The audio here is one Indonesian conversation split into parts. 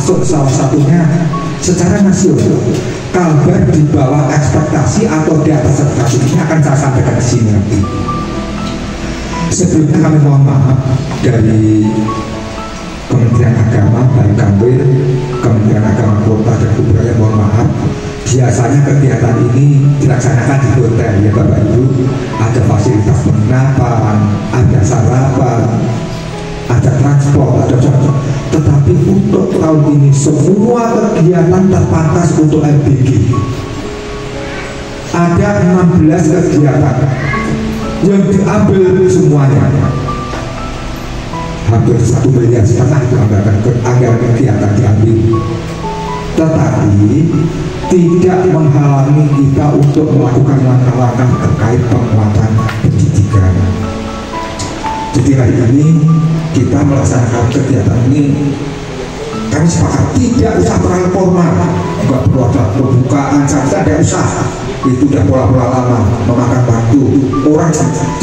termasuk salah satunya secara nasional. Kalbar di bawah ekspektasi atau di atas ekspektasi ini akan saya sampaikan di sini nanti. Sebelumnya kami mohon maaf dari Kementerian Agama, Baik Kanwil, Kementerian Agama Kota dan Kebudayaan, mohon maaf. Biasanya kegiatan ini dilaksanakan di hotel ya Bapak Ibu, ada fasilitas penginapan, ada sarapan, ada transport, ada contoh. Tetapi untuk tahun ini semua kegiatan terpangkas untuk MBG. Ada 16 kegiatan yang diambil semuanya. Hampir 1,5 miliar itu anggaran kegiatan diambil. Tetapi tidak menghalangi kita untuk melakukan langkah-langkah terkait penguatan pendidikan. Jadi hari ini kita melaksanakan kegiatan ini, kami sepakat tidak usah terlalu formal, nggak perlu ada pembukaan saja, tidak usah. Itu udah pola-pola lama, memakan waktu orang.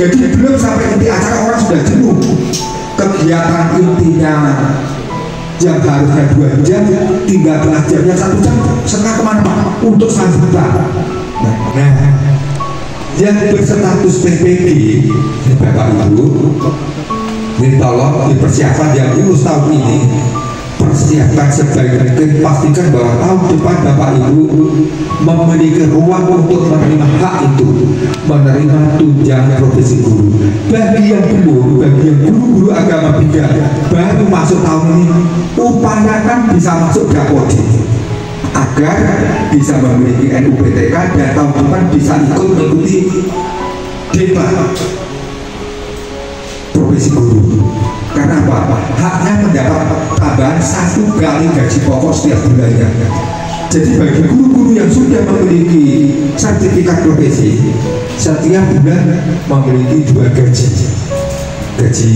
Jadi belum sampai inti acara orang sudah jenuh. Kegiatan intinya yang harusnya 2 jam, tinggal belajarnya 1 jam setengah kemana-mana untuk sambutan. Nah, yang berstatus PPG, Bapak Ibu, ini tolong dipersiapkan yang lulus tahun ini, persiapkan sebaik mungkin, pastikan bahwa tahun depan Bapak Ibu memiliki ruang untuk menerima hak itu, menerima tunjangan profesi guru. Bagi yang belum, bagi yang guru-guru agama bidan baru masuk tahun ini, upayakan bisa masuk Dapodik agar bisa memiliki NUPTK dan tahun depan bisa ikut mengikuti debat profesi guru. Karena apa? Haknya mendapat tambahan 1 kali gaji pokok setiap bulannya. Jadi bagi guru-guru yang sudah memiliki sertifikat profesi, setiap bulan memiliki 2 gaji. Gaji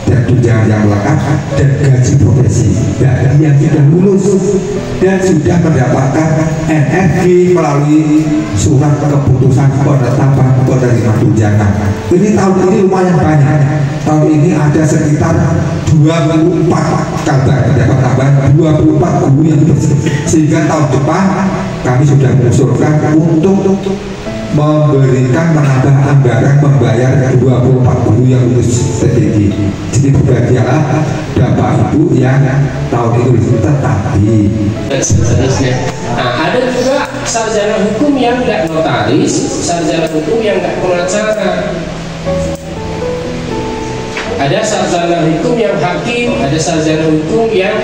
dan tunjangan yang lengkap dan gaji profesi. Dan yang sudah lulus dan sudah mendapatkan NFG melalui surat keputusan penetapan penerima tunjangan. Ini tahun ini lumayan banyak. Tahun ini ada sekitar 24 kabar mendapat tambahan 24 guru yang sehingga tahun depan kami sudah mengusulkan untuk memberikan menambah anggaran membayar 24 guru yang lulus PPG. Jadi berbahagialah Bapak Ibu yang tahun ini. Tetapi seterusnya. Nah, ada juga sarjana hukum yang nggak notaris, sarjana hukum yang nggak pengacara. Ada sarjana hukum yang hakim, ada sarjana hukum yang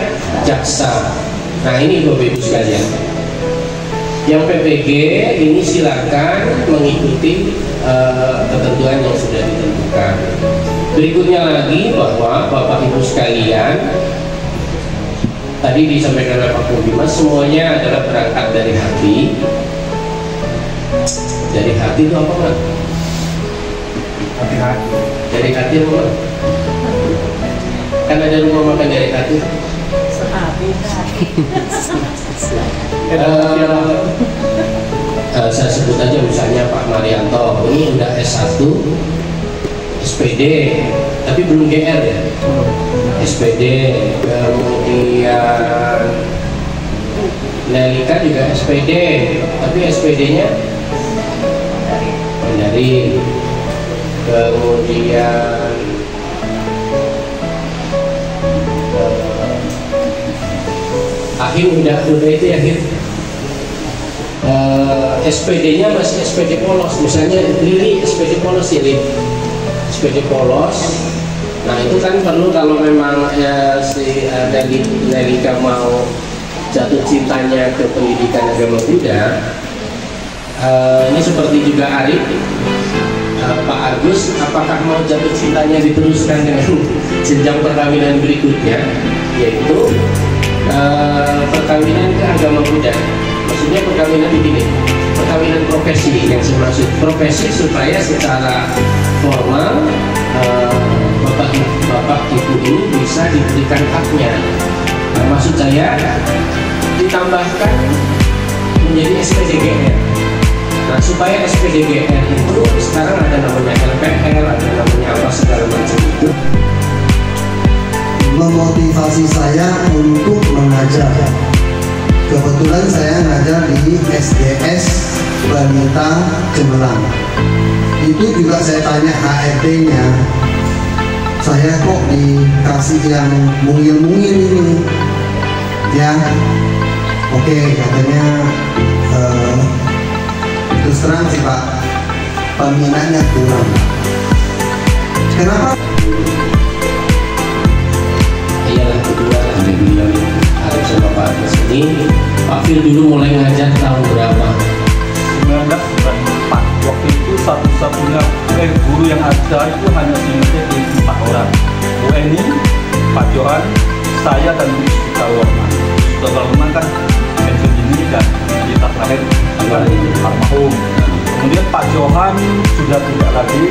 jaksa. Nah ini Bapak Ibu sekalian, yang PPG ini silakan mengikuti ketentuan yang sudah ditentukan. Berikutnya lagi bahwa Bapak Ibu sekalian, tadi disampaikan oleh Pak Budiman, semuanya adalah berangkat dari hati. Dari hati itu apa Pak? Dari hati apa? Kan ada rumah makan dari hati. Saya sebut aja misalnya Pak Marianto, ini udah S1 SPD tapi belum GR ya, SPD. Kemudian Nelika juga SPD tapi SPD nya dari. Kemudian Akhir udah itu ya Akhir. SPD-nya masih SPD polos, misalnya Lili SPD polos ya Lili, SPD polos. Nah itu kan perlu kalau memang si Nelika mau jatuh cintanya ke pendidikan agama Buddha. Ini seperti juga Arif, Pak Agus, apakah mau jatuh cintanya diteruskan dengan jenjang perkawinan berikutnya, yaitu perkawinan ke agama Buddha. Maksudnya perkawinan begini, perkawinan profesi yang saya maksud, profesi supaya secara formal bapak ibu ini bisa diberikan haknya. Nah, maksud saya ditambahkan menjadi SPDGR. Nah supaya SPDGR itu sekarang ada namanya LPR, ada namanya apa segala macam itu. memotivasi saya untuk mengajar. Kebetulan saya ngajar di SDS Balita Cemerlang. Itu juga saya tanya HRD-nya, saya kok dikasih yang mungil-mungil ini ya. Oke, katanya terus terang sih Pak, peminatnya kurang. Kenapa? Iyalah kedua ada bilang harus sama Pak Kesini. Pak Fir dulu mulai ngajar tahun berapa? 1994. Waktu itu satu-satunya guru yang ada itu hanya singkatnya 4 orang. Bu Eni, Pak Johan, saya dan Bu Sukarwarman. Sukarwarman kan pensiun dini dan kita terakhir almarhum. Kemudian Pak Johan sudah tidak lagi.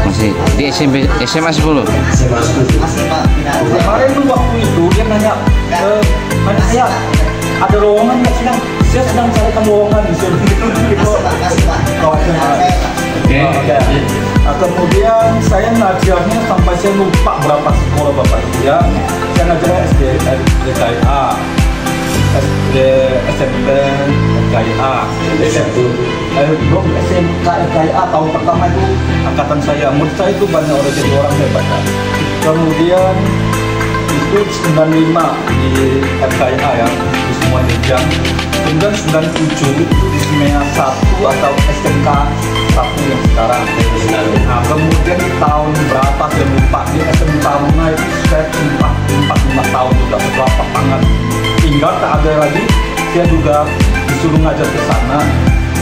Masih di SMP, SMA 10. SMA 10. Masih Pak. Kemarin tuh waktu itu dia nanya saya ada lowongan nggak sedang? Saya sedang carikan lowongan di sini. Oke. Nah, kemudian saya ngajarnya sampai saya lupa berapa sekolah Bapak Ibu ya. Saya ngajarnya SD KIA, SD SMP KIA, belum SMK KIA tahun pertama itu angkatan saya. Menurut saya itu banyak orang jadi orang hebat. Kemudian itu 95 di MKIA ya, di semua jenjang. Kemudian 97 itu di SMEA 1 atau SMK 1 yang sekarang. Nah, kemudian di tahun berapa saya lupa, di SMK Taruna itu saya 4-5 tahun juga setelah pertangan tinggal tak ada lagi, saya juga disuruh ngajar ke sana.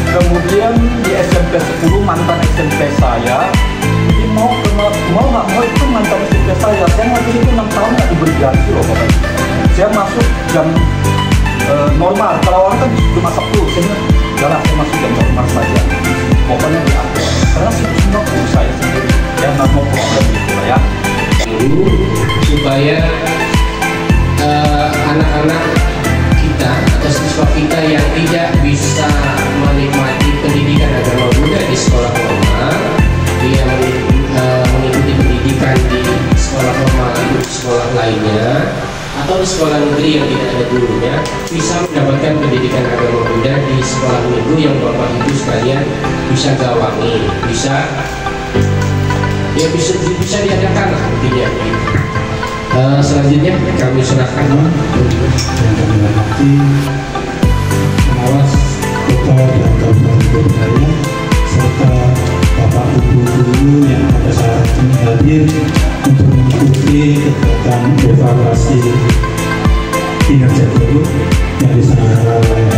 Kemudian di SMP 10 mantan SMP saya, jadi mau nggak mau itu mantan SMP saya ngajar itu 6 tahun nggak diberi gaji loh Bapak. Saya masuk jam normal, kalau orang kan cuma Sabtu, saya masuk jam normal saja. Pokoknya diatur, karena semua guru saya sendiri, yang nggak mau problem gitu ya. Dulu supaya anak-anak kita atau siswa kita yang tidak bisa menikmati pendidikan agama Buddha di sekolah formal, dia mengikuti pendidikan di sekolah formal di sekolah lainnya atau di sekolah negeri yang tidak ada gurunya, bisa mendapatkan pendidikan agama Buddha di sekolah minggu yang Bapak Ibu sekalian bisa gawangi, bisa diadakan lah intinya begitu. Selanjutnya kami serahkan yang kami hormati pengawas kota dan kabupaten Surabaya serta Bapak Ibu guru yang pada saat ini hadir untuk mengikuti kegiatan evaluasi kinerja guru yang diselenggarakan oleh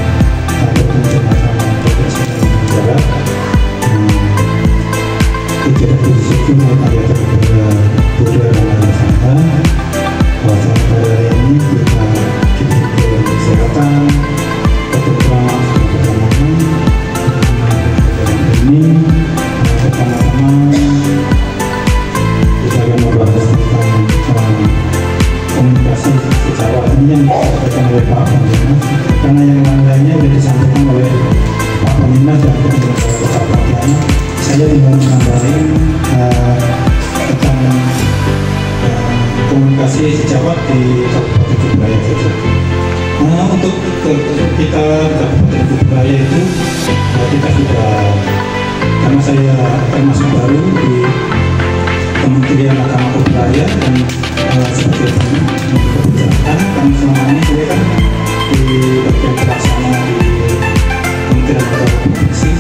kantor pencermatan Provinsi Negara. Kegiatan khusus itu mengajarkan kepada Buddha dan Narasangka bahwa pada hari ini kita diberi kesehatan, ketentraman, ketenangan. Ini pertama-tama kita akan membahas tentang komunikasi secara ini yang disampaikan oleh Pak Peminas, karena yang lainnya sudah disampaikan oleh Pak Peminas dan Pak Peminas. Saya ingin menambahkan tentang komunikasi sejawat di Kabupaten Surabaya saja. Nah, untuk kita Kabupaten Surabaya itu kita sudah, karena saya termasuk baru di Kementerian Agama Budaya dan sebagai kebijakan, karena selama ini saya kan di bagian pelaksana di Kementerian Agama Provinsi,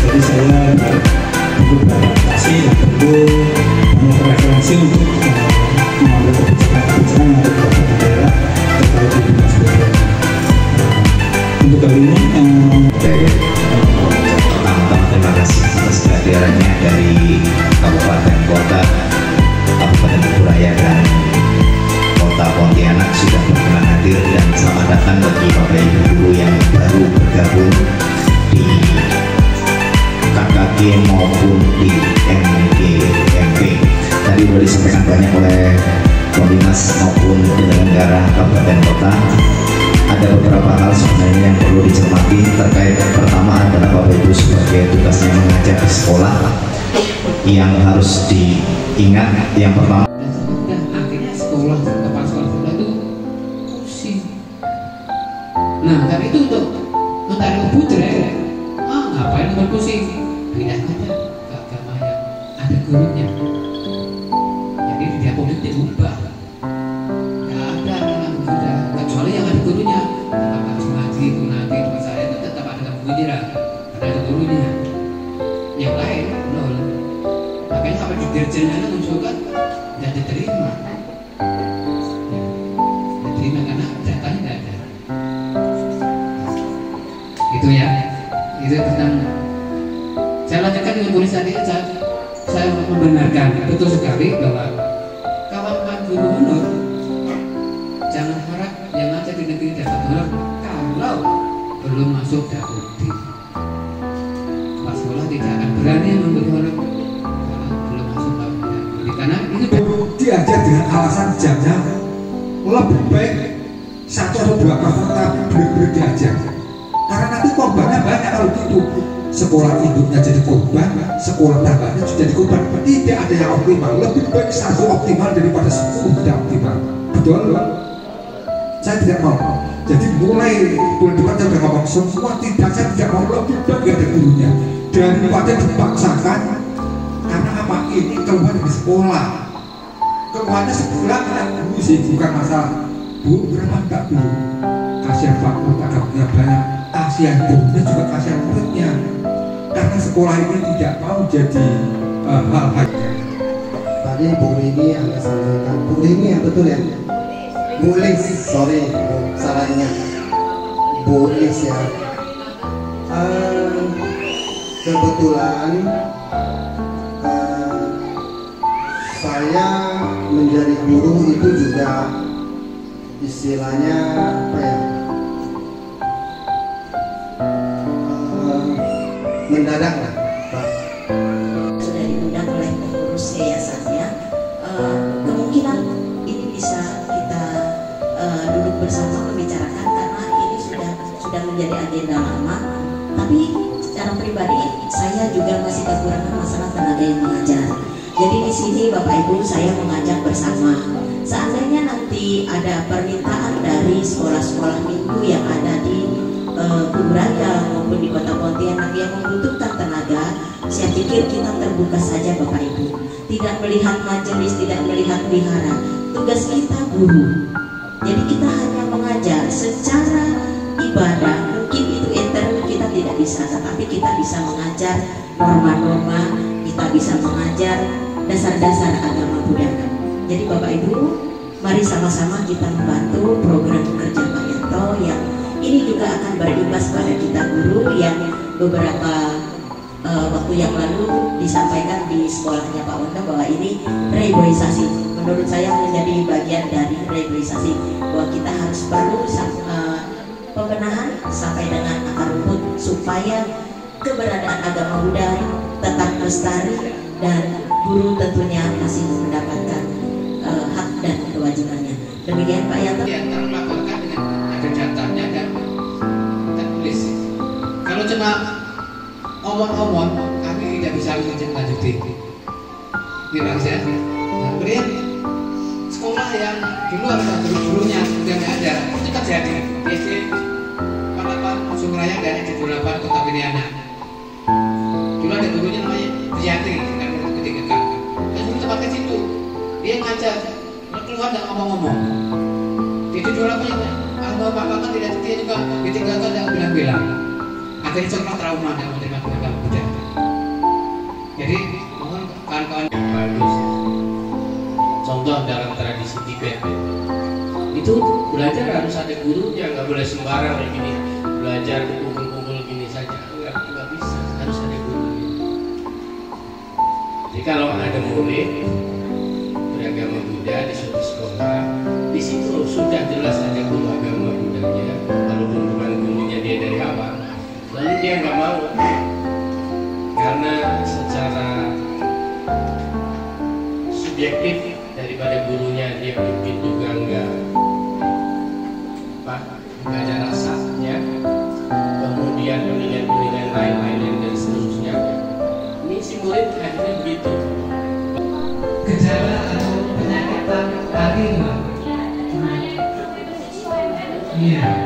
jadi saya perlu beradaptasi dan perlu banyak referensi untuk mengambil kebijakan-kebijakan yang ada di beberapa daerah terkait di dinas budaya. Untuk kali ini pertama-tama terima kasih atas kehadirannya dari kabupaten kota, Kabupaten Surabaya dan Kota Pontianak sudah berkenan hadir, dan selamat datang bagi Bapak Ibu guru yang baru bergabung di KKG maupun di MGMP. Tadi sudah disampaikan banyak oleh Peminas maupun penyelenggara kabupaten kota. Ada beberapa hal sebenarnya yang perlu dicermati terkait. Pertama adalah Bapak Ibu sebagai tugasnya mengajar di sekolah yang harus diingat. Yang pertama, akhirnya sekolah tepat Nah, tapi itu untuk mencari putra, ngapain berpusing? Pindah aja ke agama yang ada gurunya. Jadi dia politik ubah. Nggak ada anak muda, kecuali yang ada gurunya. Tetap harus ngaji, nanti tempat saya itu tetap ada gurunya, ada gurunya. Yang lain, nol. Makanya sampai di dirjennya menunjukkan tidak diterima. Diterima karena datanya tidak ada. Itu ya, itu tentang. Saya lanjutkan dengan tulisan ini. Saya membenarkan betul sekali bahwa kawan-kawan guru honor jangan harap yang ada di negeri dapat honor kalau belum masuk Daudi. Pas sekolah tidak akan berani memberi honor kalau belum masuk Daudi, karena itu diajar dengan alasan jamnya lebih baik 1 atau 2 peserta benar-benar diajar, karena nanti korbannya banyak kalau gitu. Sekolah induknya jadi korban, sekolah tangganya juga jadi korban. Tidak ada yang optimal. Lebih baik 1 optimal daripada 10 tidak optimal. Betul? Saya tidak mau. Jadi mulai bulan depan saya sudah ngomong semua tidak, saya tidak mau. Lebih baik ada gurunya daripada dipaksakan. Karena apa? Ini keluar dari sekolah. Keluarnya sekolah karena guru sih, bukan masalah. Bu, kenapa enggak Bu? Kasihan fakultas agaknya banyak. Kasihan gurunya juga kasihan muridnya. Karena sekolah ini tidak mau jadi hal-hal. Tadi Bu Rini Anda sampaikan, Bu Rini ya betul ya? Bu Lis, sorry salahnya Bu Lis ya. Kebetulan saya menjadi guru itu juga istilahnya apa ya? Mendadak lah, Pak. Sudah diundang oleh pengurus yayasannya, kemungkinan ini bisa kita duduk bersama membicarakan, karena ini sudah menjadi agenda lama. Tapi secara pribadi saya juga masih kekurangan masalah tenaga yang mengajar. Jadi di sini Bapak Ibu saya mengajak bersama. Seandainya nanti ada permintaan dari sekolah-sekolah minggu yang ada di Kuburaya maupun di Kota Pontianak yang membutuhkan tenaga, saya pikir kita terbuka saja Bapak Ibu. Tidak melihat majelis, tidak melihat wihara. Tugas kita guru. Jadi kita hanya mengajar secara ibadah. Mungkin itu intern kita tidak bisa, tetapi kita bisa mengajar norma-norma, kita bisa mengajar dasar-dasar agama budaya. Jadi Bapak Ibu, mari sama-sama kita membantu program kerja Pak Yanto yang ini juga akan berimbas pada kita guru yang beberapa waktu yang lalu disampaikan di sekolahnya Pak Wanda bahwa ini reboisasi. Menurut saya menjadi bagian dari reboisasi, bahwa kita harus perlu pembenahan sampai dengan akar rumput supaya keberadaan agama Buddha tetap lestari dan guru tentunya masih mendapatkan hak dan kewajibannya. Demikian Pak Yanto. Yang terlaporkan dengan ada datanya dan tertulis. Kalau cuma omong-omong, kami tidak bisa lanjutin. Ini saya. Kemudian sekolah yang dulu ada guru-gurunya yang ada itu terjadi. SD 48 Sungraya dan SD 28 Kota Pilianan. Dulu ada gurunya namanya Triati dengan ketika kakak. Dan dulu tempat ke situ dia ngajar, keluar dan ngomong-ngomong. Itu dua punya kalau Pak Kakak tidak setia juga ditinggalkan dan bilang-bilang. Akhirnya sekolah trauma dan menerima tenaga muda. Jadi mohon kawan-kawan yang bagus. Contoh dalam tradisi Tibet itu belajar harus ada gurunya, nggak boleh sembarang kayak gini belajar kumpul-kumpul gini saja, nggak bisa, harus ada gurunya. Jadi kalau ada murid beragama Buddha di suatu sekolah, di situ sudah jelas ada guru agama Buddhanya, walaupun bukan gurunya dia dari awal, lalu dia nggak mau karena secara subjektif daripada gurunya dia mungkin juga nggak ada rasanya, kemudian penilaian lain-lain dan seterusnya. Ini si murid akhirnya begitu. Gejala atau penyakit kaki, iya.